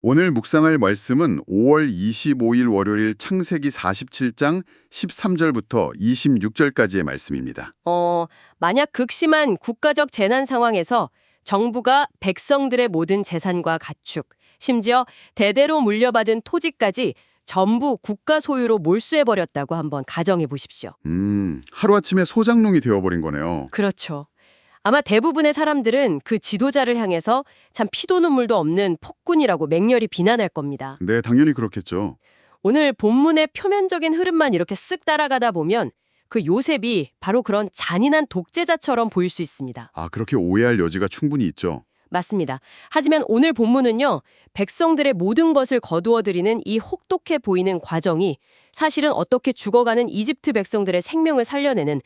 오늘 묵상할 말씀은 5월 25일 월요일 창세기 47장 13절부터 26절까지의 말씀입니다. 만약 극심한 국가적 재난 상황에서 정부가 백성들의 모든 재산과 가축, 심지어 대대로 물려받은 토지까지 전부 국가 소유로 몰수해버렸다고 한번 가정해 보십시오. 하루아침에 소장농이 되어버린 거네요. 그렇죠. 아마 대부분의 사람들은 그 지도자를 향해서 참 피도 눈물도 없는 폭군이라고 맹렬히 비난할 겁니다. 네, 당연히 그렇겠죠. 오늘 본문의 표면적인 흐름만 이렇게 쓱 따라가다 보면 그 요셉이 바로 그런 잔인한 독재자처럼 보일 수 있습니다. 그렇게 오해할 여지가 충분히 있죠. 맞습니다. 하지만 오늘 본문은요, 백성들의 모든 것을 거두어들이는 이 혹독해 보이는 과정이 사실은 어떻게 죽어가는 이집트 백성들의 생명을 살려내는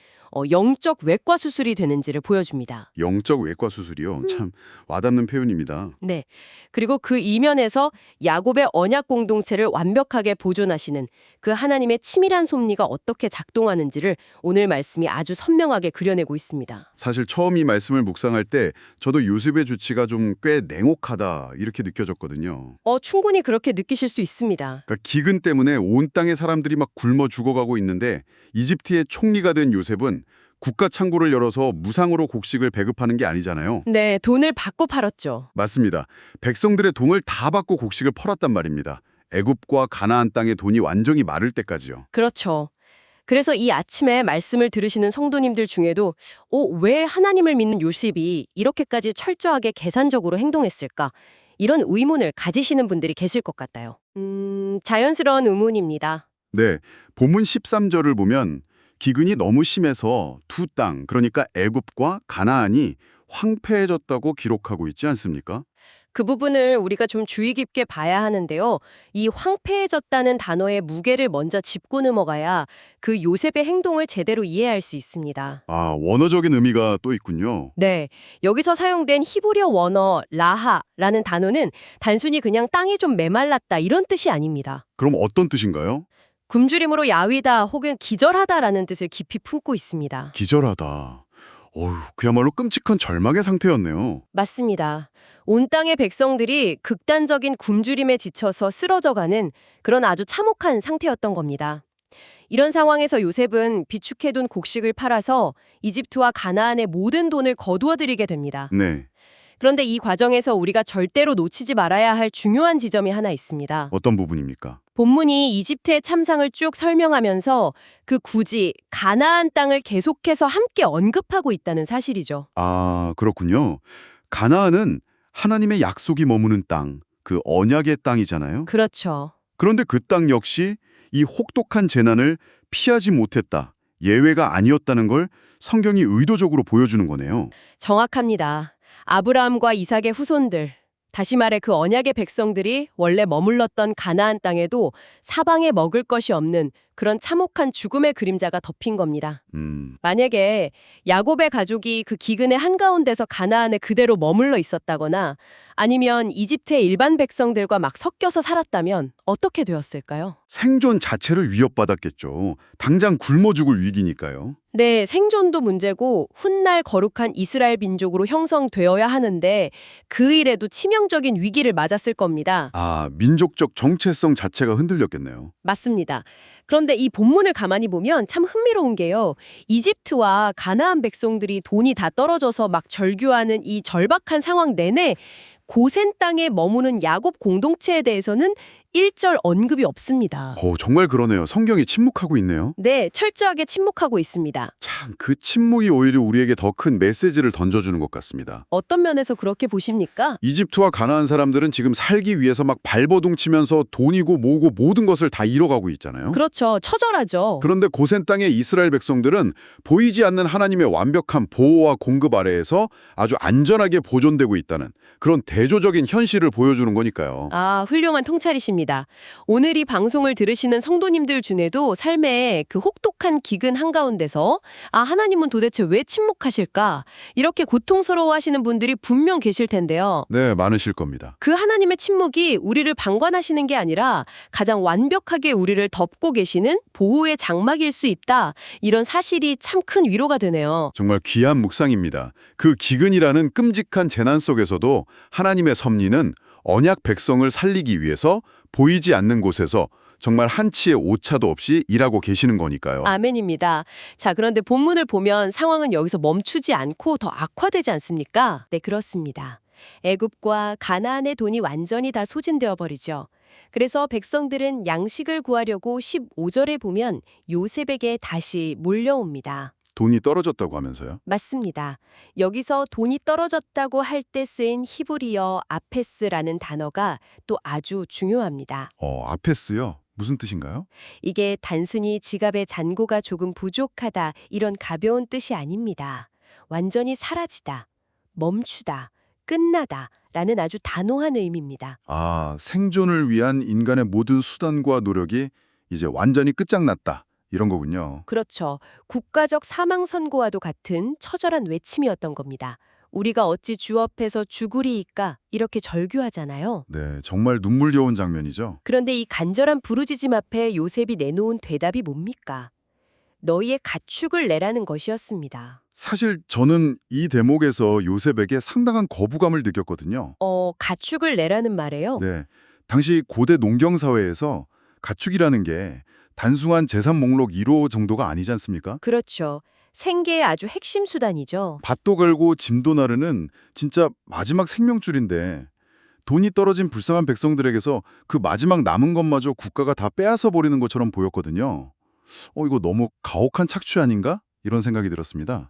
영적 외과 수술이 되는지를 보여줍니다. 영적 외과 수술이요. 참 와닿는 표현입니다. 네. 그리고 그 이면에서 야곱의 언약 공동체를 완벽하게 보존하시는 그 하나님의 치밀한 섭리가 어떻게 작동하는지를 오늘 말씀이 아주 선명하게 그려내고 있습니다. 사실 처음 이 말씀을 묵상할 때 저도 요셉의 주치가 좀 꽤 냉혹하다 이렇게 느껴졌거든요. 충분히 그렇게 느끼실 수 있습니다. 그러니까 기근 때문에 온 땅의 사람들이 막 굶어 죽어가고 있는데 이집트의 총리가 된 요셉은 국가 창고를 열어서 무상으로 곡식을 배급하는 게 아니잖아요. 네, 돈을 받고 팔았죠. 맞습니다. 백성들의 돈을 다 받고 곡식을 팔았단 말입니다. 애굽과 가나안 땅의 돈이 완전히 마를 때까지요. 그렇죠. 그래서 이 아침에 말씀을 들으시는 성도님들 중에도 왜 하나님을 믿는 요셉이 이렇게까지 철저하게 계산적으로 행동했을까? 이런 의문을 가지시는 분들이 계실 것 같아요. 자연스러운 의문입니다. 네, 본문 13절을 보면 기근이 너무 심해서 두 땅, 그러니까 애굽과 가나안이 황폐해졌다고 기록하고 있지 않습니까? 그 부분을 우리가 좀 주의 깊게 봐야 하는데요. 이 황폐해졌다는 단어의 무게를 먼저 짚고 넘어가야 그 요셉의 행동을 제대로 이해할 수 있습니다. 원어적인 의미가 또 있군요. 네, 여기서 사용된 히브리어 원어 라하라는 단어는 단순히 그냥 땅이 좀 메말랐다 이런 뜻이 아닙니다. 그럼 어떤 뜻인가요? 굶주림으로 야위다 혹은 기절하다라는 뜻을 깊이 품고 있습니다. 기절하다. 그야말로 끔찍한 절망의 상태였네요. 맞습니다. 온 땅의 백성들이 극단적인 굶주림에 지쳐서 쓰러져가는 그런 아주 참혹한 상태였던 겁니다. 이런 상황에서 요셉은 비축해둔 곡식을 팔아서 이집트와 가나안의 모든 돈을 거두어들이게 됩니다. 네, 그런데 이 과정에서 우리가 절대로 놓치지 말아야 할 중요한 지점이 하나 있습니다. 어떤 부분입니까? 본문이 이집트의 참상을 쭉 설명하면서 그 굳이 가나안 땅을 계속해서 함께 언급하고 있다는 사실이죠. 그렇군요. 가나안은 하나님의 약속이 머무는 땅, 그 언약의 땅이잖아요. 그렇죠. 그런데 그 땅 역시 이 혹독한 재난을 피하지 못했다, 예외가 아니었다는 걸 성경이 의도적으로 보여주는 거네요. 정확합니다. 아브라함과 이삭의 후손들, 다시 말해 그 언약의 백성들이 원래 머물렀던 가나안 땅에도 사방에 먹을 것이 없는 그런 참혹한 죽음의 그림자가 덮인 겁니다. 만약에 야곱의 가족이 그 기근의 한가운데서 가나안에 그대로 머물러 있었다거나 아니면 이집트의 일반 백성들과 막 섞여서 살았다면 어떻게 되었을까요? 생존 자체를 위협받았겠죠. 당장 굶어 죽을 위기니까요. 네, 생존도 문제고 훗날 거룩한 이스라엘 민족으로 형성되어야 하는데 그 일에도 치명적인 위기를 맞았을 겁니다. 민족적 정체성 자체가 흔들렸겠네요. 맞습니다. 그런데 이 본문을 가만히 보면 참 흥미로운 게요. 이집트와 가나안 백성들이 돈이 다 떨어져서 막 절규하는 이 절박한 상황 내내 고센 땅에 머무는 야곱 공동체에 대해서는 일절 언급이 없습니다. 정말 그러네요. 성경이 침묵하고 있네요. 네, 철저하게 침묵하고 있습니다. 참, 그 침묵이 오히려 우리에게 더 큰 메시지를 던져주는 것 같습니다. 어떤 면에서 그렇게 보십니까? 이집트와 가나안 사람들은 지금 살기 위해서 막 발버둥 치면서 돈이고 뭐고 모든 것을 다 잃어가고 있잖아요. 그렇죠. 처절하죠. 그런데 고센 땅의 이스라엘 백성들은 보이지 않는 하나님의 완벽한 보호와 공급 아래에서 아주 안전하게 보존되고 있다는 그런 대조적인 현실을 보여주는 거니까요. 훌륭한 통찰이십니다. 오늘 이 방송을 들으시는 성도님들 중에도 삶의 그 혹독한 기근 한가운데서 하나님은 도대체 왜 침묵하실까? 이렇게 고통스러워하시는 분들이 분명 계실 텐데요. 네, 많으실 겁니다. 그 하나님의 침묵이 우리를 방관하시는 게 아니라 가장 완벽하게 우리를 덮고 계시는 보호의 장막일 수 있다. 이런 사실이 참 큰 위로가 되네요. 정말 귀한 묵상입니다. 그 기근이라는 끔찍한 재난 속에서도 하나님의 섭리는 언약 백성을 살리기 위해서 보이지 않는 곳에서 정말 한치의 오차도 없이 일하고 계시는 거니까요. 아멘입니다. 자, 그런데 본문을 보면 상황은 여기서 멈추지 않고 더 악화되지 않습니까? 네, 그렇습니다. 애굽과 가나안의 돈이 완전히 다 소진되어 버리죠. 그래서 백성들은 양식을 구하려고 15절에 보면 요셉에게 다시 몰려옵니다. 돈이 떨어졌다고 하면서요? 맞습니다. 여기서 돈이 떨어졌다고 할 때 쓰인 히브리어 아페스라는 단어가 또 아주 중요합니다. 아페스요? 무슨 뜻인가요? 이게 단순히 지갑의 잔고가 조금 부족하다 이런 가벼운 뜻이 아닙니다. 완전히 사라지다, 멈추다, 끝나다 라는 아주 단호한 의미입니다. 생존을 위한 인간의 모든 수단과 노력이 이제 완전히 끝장났다. 이런 거군요. 그렇죠. 국가적 사망 선고와도 같은 처절한 외침이었던 겁니다. 우리가 어찌 주 앞에서 죽으리이까 이렇게 절규하잖아요. 네, 정말 눈물겨운 장면이죠. 그런데 이 간절한 부르짖음 앞에 요셉이 내놓은 대답이 뭡니까? 너희의 가축을 내라는 것이었습니다. 사실 저는 이 대목에서 요셉에게 상당한 거부감을 느꼈거든요. 가축을 내라는 말이에요? 네, 당시 고대 농경 사회에서 가축이라는 게 단순한 재산 목록 1호 정도가 아니지 않습니까? 그렇죠. 생계의 아주 핵심 수단이죠. 밭도 갈고 짐도 나르는 진짜 마지막 생명줄인데 돈이 떨어진 불쌍한 백성들에게서 그 마지막 남은 것마저 국가가 다 빼앗아 버리는 것처럼 보였거든요. 이거 너무 가혹한 착취 아닌가? 이런 생각이 들었습니다.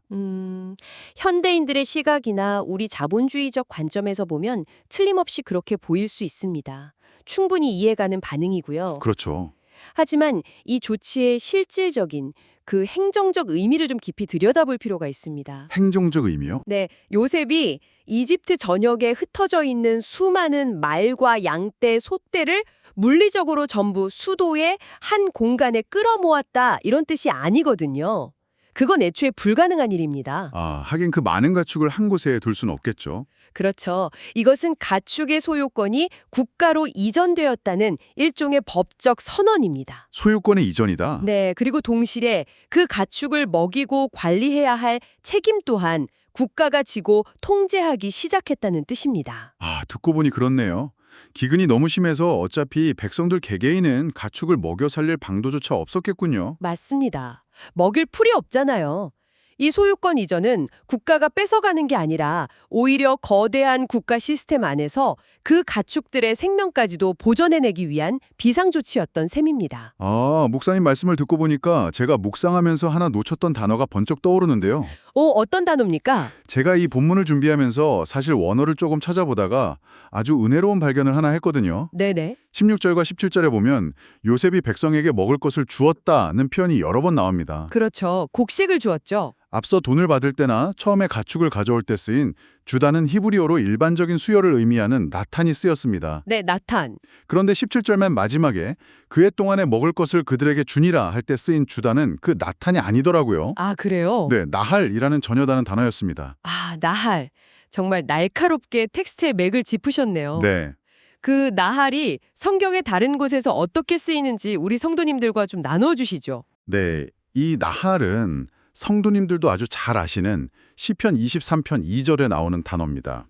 현대인들의 시각이나 우리 자본주의적 관점에서 보면 틀림없이 그렇게 보일 수 있습니다. 충분히 이해가는 반응이고요. 그렇죠. 하지만 이 조치의 실질적인 그 행정적 의미를 좀 깊이 들여다볼 필요가 있습니다. 행정적 의미요? 네, 요셉이 이집트 전역에 흩어져 있는 수많은 말과 양떼, 소떼를 물리적으로 전부 수도의 한 공간에 끌어모았다 이런 뜻이 아니거든요. 그건 애초에 불가능한 일입니다. 하긴 그 많은 가축을 한 곳에 둘 수는 없겠죠. 그렇죠. 이것은 가축의 소유권이 국가로 이전되었다는 일종의 법적 선언입니다. 소유권의 이전이다. 네, 그리고 동시에 그 가축을 먹이고 관리해야 할 책임 또한 국가가 지고 통제하기 시작했다는 뜻입니다. 듣고 보니 그렇네요. 기근이 너무 심해서 어차피 백성들 개개인은 가축을 먹여 살릴 방도조차 없었겠군요. 맞습니다. 먹일 풀이 없잖아요. 이 소유권 이전은 국가가 뺏어가는 게 아니라 오히려 거대한 국가 시스템 안에서 그 가축들의 생명까지도 보존해내기 위한 비상조치였던 셈입니다. 목사님 말씀을 듣고 보니까 제가 묵상하면서 하나 놓쳤던 단어가 번쩍 떠오르는데요. 어떤 단어입니까? 제가 이 본문을 준비하면서 사실 원어를 조금 찾아보다가 아주 은혜로운 발견을 하나 했거든요. 네네. 16절과 17절에 보면 요셉이 백성에게 먹을 것을 주었다는 표현이 여러 번 나옵니다. 그렇죠. 곡식을 주었죠. 앞서 돈을 받을 때나 처음에 가축을 가져올 때 쓰인 주다는 히브리어로 일반적인 수여를 의미하는 나탄이 쓰였습니다. 네, 나탄. 그런데 17절 맨 마지막에 그해 동안에 먹을 것을 그들에게 주니라 할 때 쓰인 주다는 그 나탄이 아니더라고요. 그래요? 네, 나할이라는 전혀 다른 단어였습니다. 나할. 정말 날카롭게 텍스트의 맥을 짚으셨네요. 네. 그 나할이 성경의 다른 곳에서 어떻게 쓰이는지 우리 성도님들과 좀 나눠주시죠. 네, 이 나할은 성도님들도 아주 잘 아시는 시편 23편 2절에 나오는 단어입니다.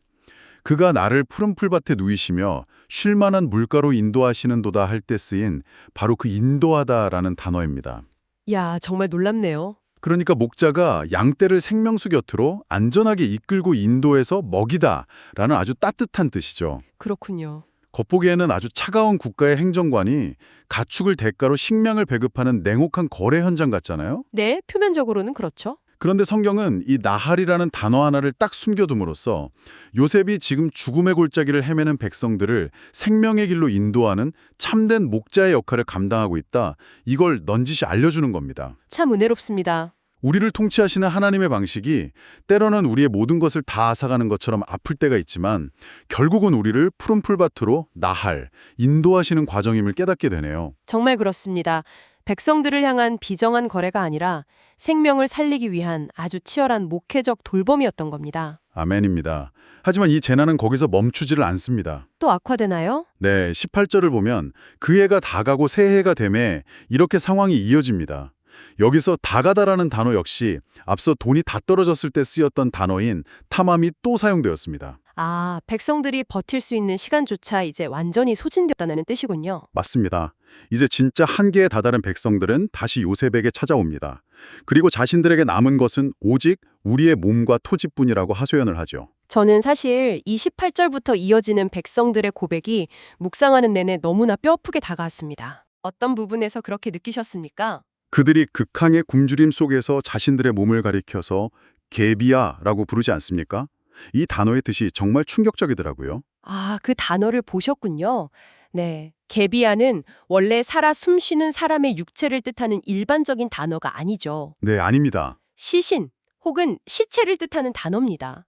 그가 나를 푸른 풀밭에 누이시며 쉴 만한 물가로 인도하시는도다 할 때 쓰인 바로 그 인도하다라는 단어입니다. 야, 정말 놀랍네요. 그러니까 목자가 양떼를 생명수 곁으로 안전하게 이끌고 인도해서 먹이다라는 아주 따뜻한 뜻이죠. 그렇군요. 겉보기에는 아주 차가운 국가의 행정관이 가축을 대가로 식량을 배급하는 냉혹한 거래 현장 같잖아요. 네, 표면적으로는 그렇죠. 그런데 성경은 이 나할이라는 단어 하나를 딱 숨겨둠으로써 요셉이 지금 죽음의 골짜기를 헤매는 백성들을 생명의 길로 인도하는 참된 목자의 역할을 감당하고 있다. 이걸 넌지시 알려주는 겁니다. 참 은혜롭습니다. 우리를 통치하시는 하나님의 방식이 때로는 우리의 모든 것을 다 앗아가는 것처럼 아플 때가 있지만 결국은 우리를 푸른 풀밭으로 나할, 인도하시는 과정임을 깨닫게 되네요. 정말 그렇습니다. 백성들을 향한 비정한 거래가 아니라 생명을 살리기 위한 아주 치열한 목회적 돌봄이었던 겁니다. 아멘입니다. 하지만 이 재난은 거기서 멈추지를 않습니다. 또 악화되나요? 네, 18절을 보면 그 해가 다 가고 새해가 되매 이렇게 상황이 이어집니다. 여기서 다가다라는 단어 역시 앞서 돈이 다 떨어졌을 때 쓰였던 단어인 탐함이 또 사용되었습니다. 아, 백성들이 버틸 수 있는 시간조차 이제 완전히 소진되었다는 뜻이군요. 맞습니다. 이제 진짜 한계에 다다른 백성들은 다시 요셉에게 찾아옵니다. 그리고 자신들에게 남은 것은 오직 우리의 몸과 토지뿐이라고 하소연을 하죠. 저는 사실 28절부터 이어지는 백성들의 고백이 묵상하는 내내 너무나 뼈아프게 다가왔습니다. 어떤 부분에서 그렇게 느끼셨습니까? 그들이 극항의 굶주림 속에서 자신들의 몸을 가리켜서 게비야라고 부르지 않습니까? 이 단어의 뜻이 정말 충격적이더라고요. 아, 그 단어를 보셨군요. 네. 게비아는 원래 살아 숨쉬는 사람의 육체를 뜻하는 일반적인 단어가 아니죠. 네, 아닙니다. 시신 혹은 시체를 뜻하는 단어입니다.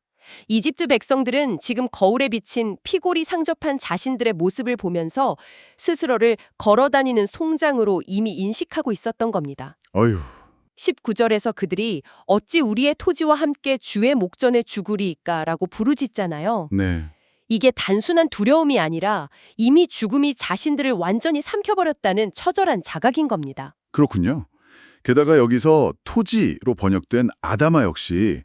이집트 백성들은 지금 거울에 비친 피골이 상접한 자신들의 모습을 보면서 스스로를 걸어다니는 송장으로 이미 인식하고 있었던 겁니다. 어휴, 19절에서 그들이 어찌 우리의 토지와 함께 주의 목전에 죽으리이까라고 부르짖잖아요. 네. 이게 단순한 두려움이 아니라 이미 죽음이 자신들을 완전히 삼켜버렸다는 처절한 자각인 겁니다. 그렇군요. 게다가 여기서 토지로 번역된 아다마 역시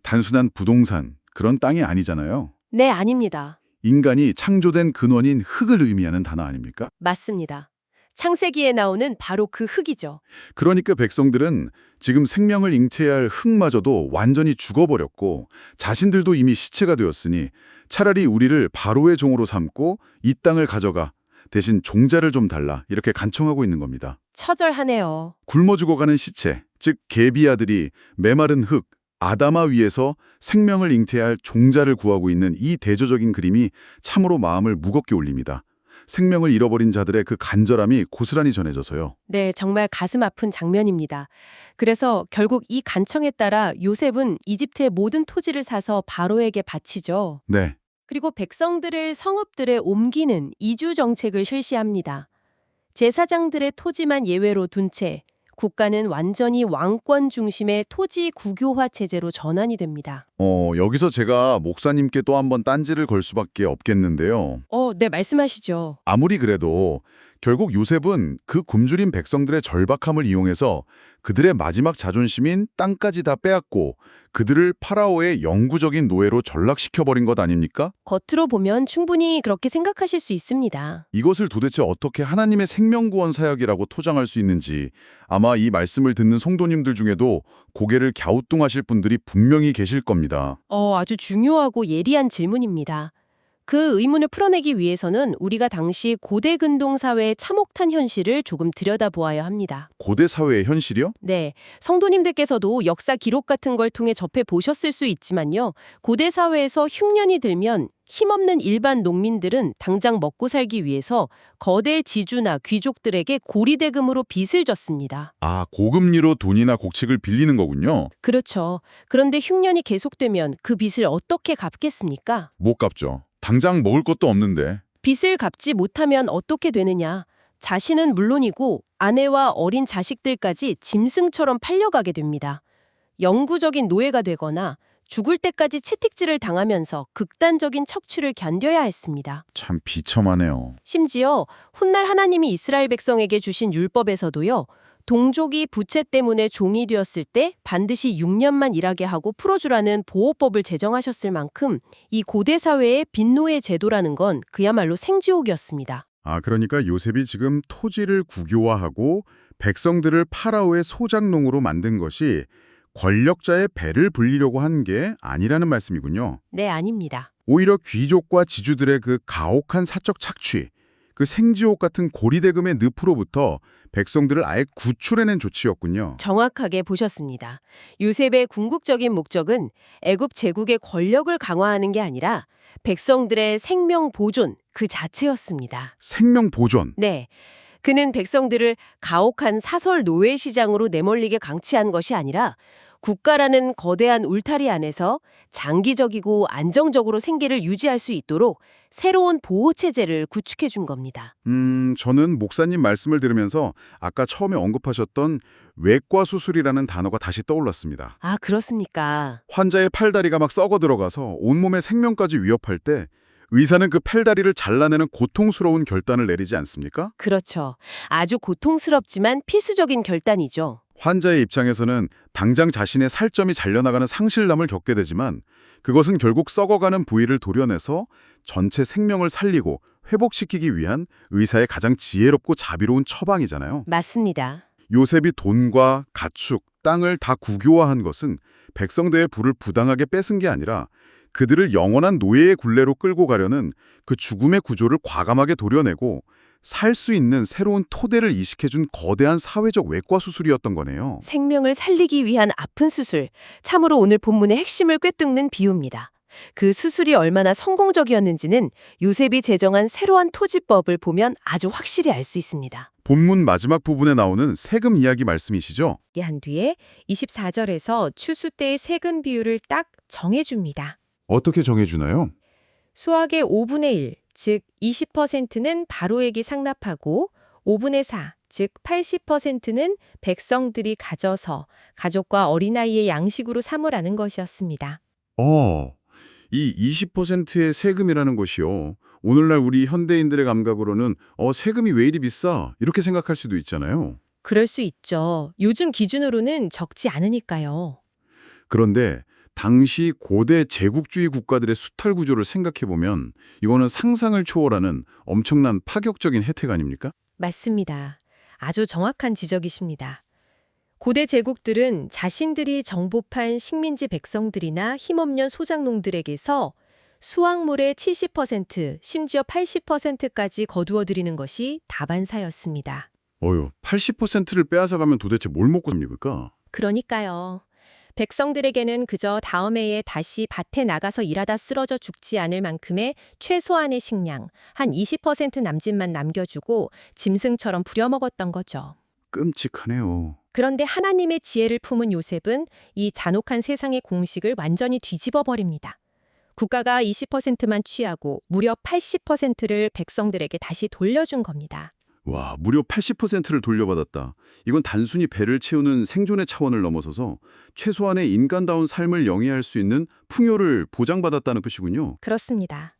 단순한 부동산, 그런 땅이 아니잖아요. 네, 아닙니다. 인간이 창조된 근원인 흙을 의미하는 단어 아닙니까? 맞습니다. 창세기에 나오는 바로 그 흙이죠. 그러니까 백성들은 지금 생명을 잉태해야 할 흙마저도 완전히 죽어버렸고 자신들도 이미 시체가 되었으니 차라리 우리를 바로의 종으로 삼고 이 땅을 가져가 대신 종자를 좀 달라 이렇게 간청하고 있는 겁니다. 처절하네요. 굶어 죽어가는 시체, 즉 계비아들이 메마른 흙, 아다마 위에서 생명을 잉태해야 할 종자를 구하고 있는 이 대조적인 그림이 참으로 마음을 무겁게 올립니다. 생명을 잃어버린 자들의 그 간절함이 고스란히 전해져서요. 네, 정말 가슴 아픈 장면입니다. 그래서 결국 이 간청에 따라 요셉은 이집트의 모든 토지를 사서 바로에게 바치죠. 네, 그리고 백성들을 성읍들에 옮기는 이주 정책을 실시합니다. 제사장들의 토지만 예외로 둔 채 국가는 완전히 왕권 중심의 토지 국유화 체제로 전환이 됩니다. 여기서 제가 목사님께 또 한 번 딴지를 걸 수밖에 없겠는데요. 네, 말씀하시죠. 아무리 그래도 결국 요셉은 그 굶주린 백성들의 절박함을 이용해서 그들의 마지막 자존심인 땅까지 다 빼앗고 그들을 파라오의 영구적인 노예로 전락시켜버린 것 아닙니까? 겉으로 보면 충분히 그렇게 생각하실 수 있습니다. 이것을 도대체 어떻게 하나님의 생명구원 사역이라고 토장할 수 있는지 아마 이 말씀을 듣는 성도님들 중에도 고개를 갸우뚱하실 분들이 분명히 계실 겁니다. 아주 중요하고 예리한 질문입니다. 그 의문을 풀어내기 위해서는 우리가 당시 고대 근동 사회의 참혹한 현실을 조금 들여다보아야 합니다. 고대 사회의 현실이요? 네, 성도님들께서도 역사 기록 같은 걸 통해 접해 보셨을 수 있지만요. 고대 사회에서 흉년이 들면 힘없는 일반 농민들은 당장 먹고 살기 위해서 거대 지주나 귀족들에게 고리대금으로 빚을 졌습니다. 아, 고금리로 돈이나 곡식을 빌리는 거군요. 그렇죠. 그런데 흉년이 계속되면 그 빚을 어떻게 갚겠습니까? 못 갚죠. 당장 먹을 것도 없는데. 빚을 갚지 못하면 어떻게 되느냐? 자신은 물론이고 아내와 어린 자식들까지 짐승처럼 팔려가게 됩니다. 영구적인 노예가 되거나 죽을 때까지 채찍질을 당하면서 극단적인 척추를 견뎌야 했습니다. 참 비참하네요. 심지어 훗날 하나님이 이스라엘 백성에게 주신 율법에서도요. 동족이 부채 때문에 종이 되었을 때 반드시 6년만 일하게 하고 풀어주라는 보호법을 제정하셨을 만큼 이 고대 사회의 빈노예 제도라는 건 그야말로 생지옥이었습니다. 아, 그러니까 요셉이 지금 토지를 국유화하고 백성들을 파라오의 소작농으로 만든 것이 권력자의 배를 불리려고 한 게 아니라는 말씀이군요. 네, 아닙니다. 오히려 귀족과 지주들의 그 가혹한 사적 착취, 그 생지옥 같은 고리대금의 늪으로부터 백성들을 아예 구출해낸 조치였군요. 정확하게 보셨습니다. 요셉의 궁극적인 목적은 애굽 제국의 권력을 강화하는 게 아니라 백성들의 생명 보존 그 자체였습니다. 생명 보존. 네. 그는 백성들을 가혹한 사설 노예 시장으로 내몰리게 강치한 것이 아니라 국가라는 거대한 울타리 안에서 장기적이고 안정적으로 생계를 유지할 수 있도록 새로운 보호 체제를 구축해 준 겁니다. 저는 목사님 말씀을 들으면서 아까 처음에 언급하셨던 외과 수술이라는 단어가 다시 떠올랐습니다. 아, 그렇습니까? 환자의 팔다리가 막 썩어 들어가서 온몸의 생명까지 위협할 때 의사는 그 팔다리를 잘라내는 고통스러운 결단을 내리지 않습니까? 그렇죠. 아주 고통스럽지만 필수적인 결단이죠. 환자의 입장에서는 당장 자신의 살점이 잘려나가는 상실남을 겪게 되지만 그것은 결국 썩어가는 부위를 도려내서 전체 생명을 살리고 회복시키기 위한 의사의 가장 지혜롭고 자비로운 처방이잖아요. 맞습니다. 요셉이 돈과 가축, 땅을 다 국유화한 것은 백성들의 부를 부당하게 뺏은 게 아니라 그들을 영원한 노예의 굴레로 끌고 가려는 그 죽음의 구조를 과감하게 도려내고 살 수 있는 새로운 토대를 이식해준 거대한 사회적 외과 수술이었던 거네요. 생명을 살리기 위한 아픈 수술. 참으로 오늘 본문의 핵심을 꿰뚫는 비유입니다. 그 수술이 얼마나 성공적이었는지는 요셉이 제정한 새로운 토지법을 보면 아주 확실히 알 수 있습니다. 본문 마지막 부분에 나오는 세금 이야기 말씀이시죠? 한 뒤에 24절에서 추수 때의 세금 비율을 딱 정해줍니다. 어떻게 정해주나요? 수확의 5분의 1, 즉 20%는 바로에게 상납하고 5분의 4, 즉 80%는 백성들이 가져서 가족과 어린아이의 양식으로 삼으라는 것이었습니다. 이 20%의 세금이라는 것이요. 오늘날 우리 현대인들의 감각으로는 세금이 왜 이리 비싸? 이렇게 생각할 수도 있잖아요. 그럴 수 있죠. 요즘 기준으로는 적지 않으니까요. 그런데 당시 고대 제국주의 국가들의 수탈 구조를 생각해보면 이거는 상상을 초월하는 엄청난 파격적인 혜택 아닙니까? 맞습니다. 아주 정확한 지적이십니다. 고대 제국들은 자신들이 정복한 식민지 백성들이나 힘없는 소작농들에게서 수확물의 70%, 심지어 80%까지 거두어들이는 것이 다반사였습니다. 80%를 빼앗아가면 도대체 뭘 먹고 삽니까? 그러니까요. 백성들에게는 그저 다음 해에 다시 밭에 나가서 일하다 쓰러져 죽지 않을 만큼의 최소한의 식량, 한 20% 남짓만 남겨주고 짐승처럼 부려먹었던 거죠. 끔찍하네요. 그런데 하나님의 지혜를 품은 요셉은 이 잔혹한 세상의 공식을 완전히 뒤집어 버립니다. 국가가 20%만 취하고 무려 80%를 백성들에게 다시 돌려준 겁니다. 와, 무려 80%를 돌려받았다. 이건 단순히 배를 채우는 생존의 차원을 넘어서서 최소한의 인간다운 삶을 영위할 수 있는 풍요를 보장받았다는 뜻이군요. 그렇습니다.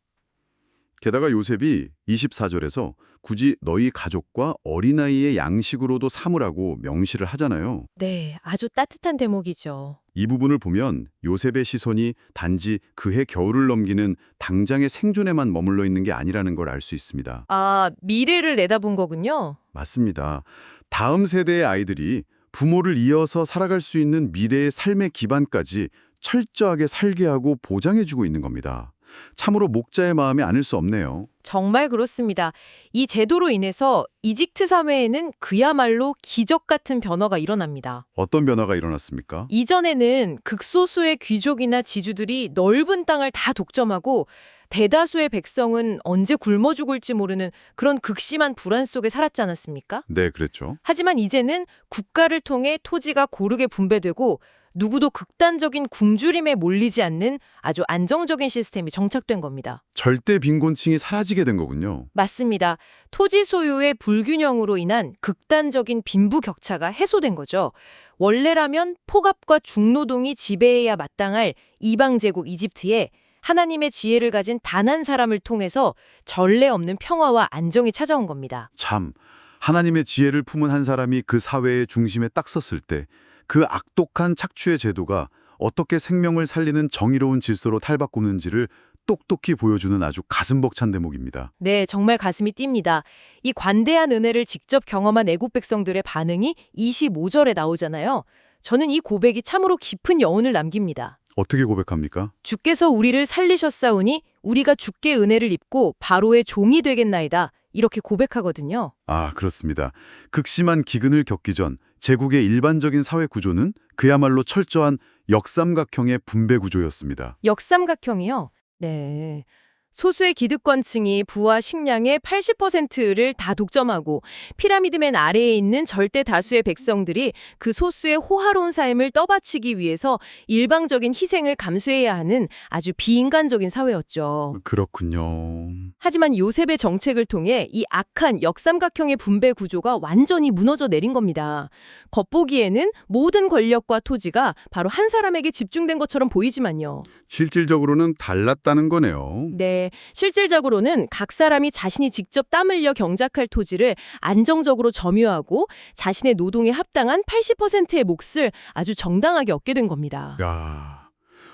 게다가 요셉이 24절에서 굳이 너희 가족과 어린아이의 양식으로도 삼으라고 명시를 하잖아요. 네, 아주 따뜻한 대목이죠. 이 부분을 보면 요셉의 시선이 단지 그해 겨울을 넘기는 당장의 생존에만 머물러 있는 게 아니라는 걸 알 수 있습니다. 아, 미래를 내다본 거군요. 맞습니다. 다음 세대의 아이들이 부모를 이어서 살아갈 수 있는 미래의 삶의 기반까지 철저하게 살게 하고 보장해주고 있는 겁니다. 참으로 목자의 마음이 아닐 수 없네요. 정말 그렇습니다. 이 제도로 인해서 이집트 사회에는 그야말로 기적 같은 변화가 일어납니다. 어떤 변화가 일어났습니까? 이전에는 극소수의 귀족이나 지주들이 넓은 땅을 다 독점하고 대다수의 백성은 언제 굶어 죽을지 모르는 그런 극심한 불안 속에 살았지 않았습니까? 네, 그랬죠. 하지만 이제는 국가를 통해 토지가 고르게 분배되고 누구도 극단적인 굶주림에 몰리지 않는 아주 안정적인 시스템이 정착된 겁니다. 절대 빈곤층이 사라지게 된 거군요. 맞습니다. 토지 소유의 불균형으로 인한 극단적인 빈부격차가 해소된 거죠. 원래라면 폭압과 중노동이 지배해야 마땅할 이방 제국 이집트에 하나님의 지혜를 가진 단 한 사람을 통해서 전례 없는 평화와 안정이 찾아온 겁니다. 참, 하나님의 지혜를 품은 한 사람이 그 사회의 중심에 딱 섰을 때 그 악독한 착취의 제도가 어떻게 생명을 살리는 정의로운 질서로 탈바꾸는지를 똑똑히 보여주는 아주 가슴 벅찬 대목입니다. 네, 정말 가슴이 뜁니다. 이 관대한 은혜를 직접 경험한 애국 백성들의 반응이 25절에 나오잖아요. 저는 이 고백이 참으로 깊은 여운을 남깁니다. 어떻게 고백합니까? 주께서 우리를 살리셨사오니 우리가 주께 은혜를 입고 바로의 종이 되겠나이다. 이렇게 고백하거든요. 아, 그렇습니다. 극심한 기근을 겪기 전 제국의 일반적인 사회 구조는 그야말로 철저한 역삼각형의 분배 구조였습니다. 역삼각형이요? 네. 소수의 기득권층이 부와 식량의 80%를 다 독점하고 피라미드맨 아래에 있는 절대 다수의 백성들이 그 소수의 호화로운 삶을 떠받치기 위해서 일방적인 희생을 감수해야 하는 아주 비인간적인 사회였죠. 그렇군요. 하지만 요셉의 정책을 통해 이 악한 역삼각형의 분배 구조가 완전히 무너져 내린 겁니다. 겉보기에는 모든 권력과 토지가 바로 한 사람에게 집중된 것처럼 보이지만요. 실질적으로는 달랐다는 거네요. 네. 네, 실질적으로는 각 사람이 자신이 직접 땀 흘려 경작할 토지를 안정적으로 점유하고 자신의 노동에 합당한 80%의 몫을 아주 정당하게 얻게 된 겁니다. 야,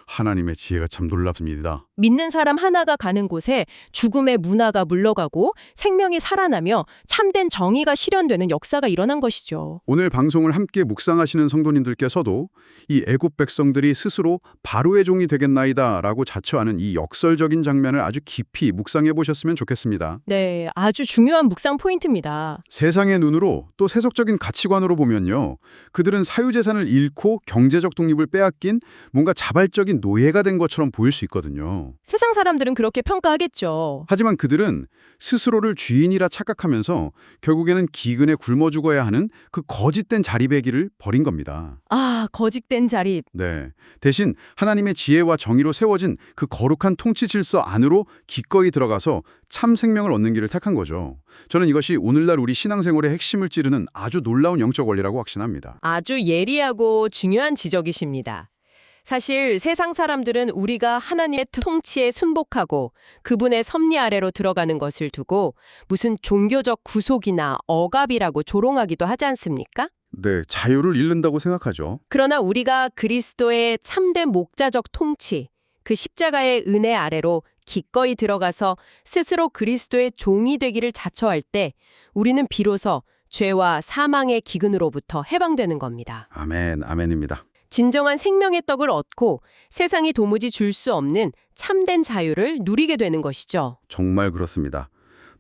하나님의 지혜가 참 놀랍습니다. 믿는 사람 하나가 가는 곳에 죽음의 문화가 물러가고 생명이 살아나며 참된 정의가 실현되는 역사가 일어난 것이죠. 오늘 방송을 함께 묵상하시는 성도님들께서도 이 애굽 백성들이 스스로 바로의 종이 되겠나이다라고 자처하는 이 역설적인 장면을 아주 깊이 묵상해 보셨으면 좋겠습니다. 네, 아주 중요한 묵상 포인트입니다. 세상의 눈으로 또 세속적인 가치관으로 보면요. 그들은 사유재산을 잃고 경제적 독립을 빼앗긴 뭔가 자발적인 노예가 된 것처럼 보일 수 있거든요. 세상 사람들은 그렇게 평가하겠죠. 하지만 그들은 스스로를 주인이라 착각하면서 결국에는 기근에 굶어 죽어야 하는 그 거짓된 자립의 길을 버린 겁니다. 아, 거짓된 자립. 네. 대신 하나님의 지혜와 정의로 세워진 그 거룩한 통치 질서 안으로 기꺼이 들어가서 참 생명을 얻는 길을 택한 거죠. 저는 이것이 오늘날 우리 신앙생활의 핵심을 찌르는 아주 놀라운 영적 원리라고 확신합니다. 아주 예리하고 중요한 지적이십니다. 사실 세상 사람들은 우리가 하나님의 통치에 순복하고 그분의 섭리 아래로 들어가는 것을 두고 무슨 종교적 구속이나 억압이라고 조롱하기도 하지 않습니까? 네, 자유를 잃는다고 생각하죠. 그러나 우리가 그리스도의 참된 목자적 통치, 그 십자가의 은혜 아래로 기꺼이 들어가서 스스로 그리스도의 종이 되기를 자처할 때 우리는 비로소 죄와 사망의 기근으로부터 해방되는 겁니다. 아멘, 아멘입니다. 진정한 생명의 떡을 얻고 세상이 도무지 줄 수 없는 참된 자유를 누리게 되는 것이죠. 정말 그렇습니다.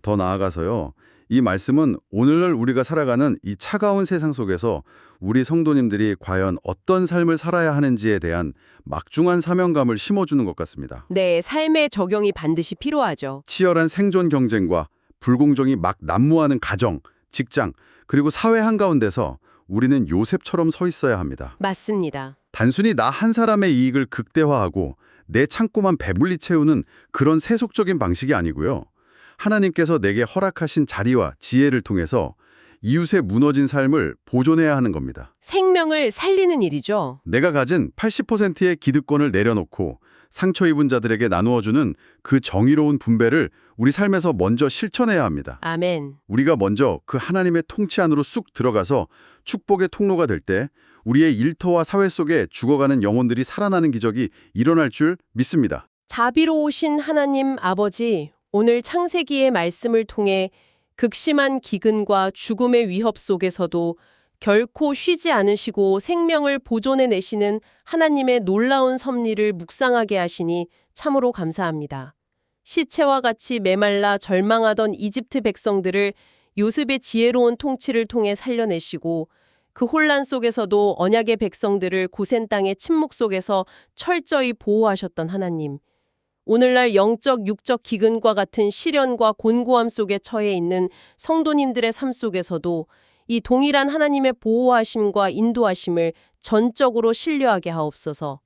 더 나아가서요. 이 말씀은 오늘날 우리가 살아가는 이 차가운 세상 속에서 우리 성도님들이 과연 어떤 삶을 살아야 하는지에 대한 막중한 사명감을 심어주는 것 같습니다. 네, 삶의 적용이 반드시 필요하죠. 치열한 생존 경쟁과 불공정이 막 난무하는 가정, 직장, 그리고 사회 한가운데서 우리는 요셉처럼 서 있어야 합니다. 맞습니다. 단순히 나 한 사람의 이익을 극대화하고 내 창고만 배불리 채우는 그런 세속적인 방식이 아니고요. 하나님께서 내게 허락하신 자리와 지혜를 통해서 이웃의 무너진 삶을 보존해야 하는 겁니다. 생명을 살리는 일이죠. 내가 가진 80%의 기득권을 내려놓고 상처 입은 자들에게 나누어주는 그 정의로운 분배를 우리 삶에서 먼저 실천해야 합니다. 아멘. 우리가 먼저 그 하나님의 통치 안으로 쑥 들어가서 축복의 통로가 될 때 우리의 일터와 사회 속에 죽어가는 영혼들이 살아나는 기적이 일어날 줄 믿습니다. 자비로우신 하나님 아버지, 오늘 창세기의 말씀을 통해 극심한 기근과 죽음의 위협 속에서도 결코 쉬지 않으시고 생명을 보존해내시는 하나님의 놀라운 섭리를 묵상하게 하시니 참으로 감사합니다. 시체와 같이 메말라 절망하던 이집트 백성들을 요셉의 지혜로운 통치를 통해 살려내시고 그 혼란 속에서도 언약의 백성들을 고센 땅의 침묵 속에서 철저히 보호하셨던 하나님. 오늘날 영적, 육적 기근과 같은 시련과 곤고함 속에 처해 있는 성도님들의 삶 속에서도 이 동일한 하나님의 보호하심과 인도하심을 전적으로 신뢰하게 하옵소서.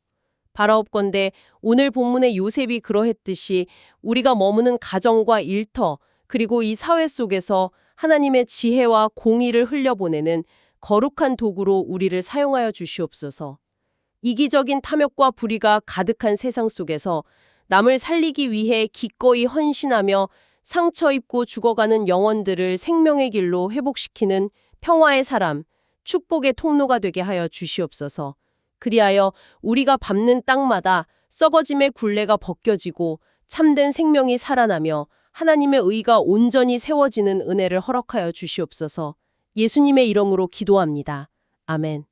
바라옵건대 오늘 본문의 요셉이 그러했듯이 우리가 머무는 가정과 일터 그리고 이 사회 속에서 하나님의 지혜와 공의를 흘려보내는 거룩한 도구로 우리를 사용하여 주시옵소서. 이기적인 탐욕과 불의가 가득한 세상 속에서 남을 살리기 위해 기꺼이 헌신하며 상처 입고 죽어가는 영혼들을 생명의 길로 회복시키는 평화의 사람, 축복의 통로가 되게 하여 주시옵소서. 그리하여 우리가 밟는 땅마다 썩어짐의 굴레가 벗겨지고 참된 생명이 살아나며 하나님의 의가 온전히 세워지는 은혜를 허락하여 주시옵소서. 예수님의 이름으로 기도합니다. 아멘.